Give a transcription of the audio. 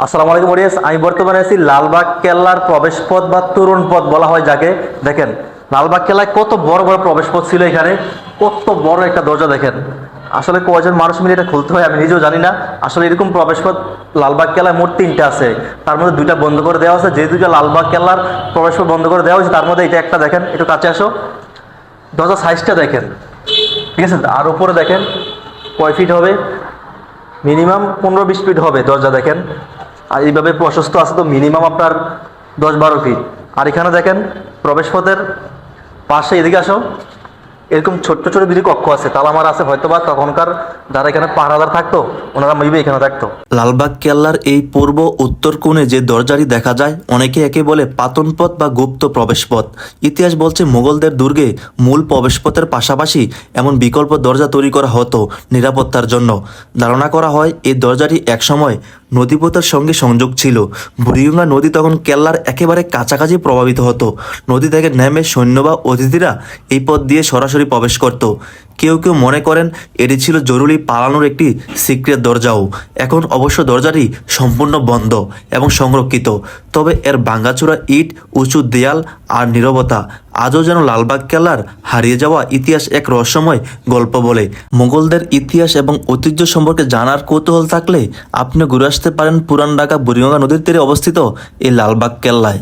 আসসালামু আলাইকুম অডিয়েন্স, আমি বর্তমানে আছি লালবাগ কেল্লার প্রবেশ পথ বা তোরণ পথ বলা হয় যাকে। দেখেন লালবাগ কেল্লায় কত বড় বড় প্রবেশ পথ ছিল, এখানে কত বড় একটা দরজা। দেখেন আসলে কয়জন মানুষ মিলে এটা খুলতে হয় আমি নিজেও জানি না। আসলে এরকম প্রবেশ পথ লালবাগ কেল্লায় মোট তিনটা আছে, তার মধ্যে দুইটা বন্ধ করে দেওয়া আছে। যে দুইটা লালবাগ কেল্লার প্রবেশ পথ বন্ধ করে দেওয়া হয়েছে তার মধ্যে এটা একটা। দেখেন একটু কাছে আসো, দরজার সাইজটা দেখেন, ঠিক আছে? আর উপরে দেখেন কয় ফিট হবে, মিনিমাম 15-20 ফিট হবে দরজা। দেখেন আর এইভাবে প্রশস্ত আছে তো মিনিমাম আপনার 10-12 ফিট। আর এখানে দেখেন প্রবেশ পথের পাশে, এদিকে আসো, এরকম ছোট্ট ছোট দুটি কক্ষ আছে, তালামার আছে। হয়তো বা তখনকার যারা এখানে পাহারাদার থাকতো ওনারা মেবি এখানে থাকতো। লালবাগ কেল্লার এই পূর্ব উত্তর কোণে যে দরজাটি দেখা যায় অনেকে একে বলে পাতন পথ বা গুপ্ত প্রবেশ পথ। ইতিহাস বলছে মুঘলদের দুর্গে মূল প্রবেশ পথের পাশাপাশি এমন বিকল্প দরজা তৈরি করা হতো নিরাপত্তার জন্য। ধারণা করা হয় এই দরজাটি একসময় নদীপথের সঙ্গে সংযোগ ছিল। বুড়িগঙ্গা নদী তখন কেল্লার একেবারে কাছাকাছি প্রভাবিত হতো। নদী থেকে নেমে সৈন্য বা অতিথিরা এই পথ দিয়ে সরাসরি প্রবেশ করত। কেউ কেউ মনে করেন এটি ছিল জরুরি পালানোর একটি সিক্রেট দরজাও। এখন অবশ্য দরজাটি সম্পূর্ণ বন্ধ এবং সংরক্ষিত, তবে এর ভাঙাচোরা ইট, উঁচু দেয়াল আর নীরবতা আজও যেন লালবাগ কেল্লার হারিয়ে যাওয়া ইতিহাস এক রহস্যময় গল্প বলে। মুঘলদের ইতিহাস এবং ঐতিহ্য সম্পর্কে জানার কৌতূহল থাকলে আপনি ঘুরে আসতে পারেন পুরান ঢাকা বুড়িগঙ্গা নদীর তীরে অবস্থিত এই লালবাগ কেল্লায়।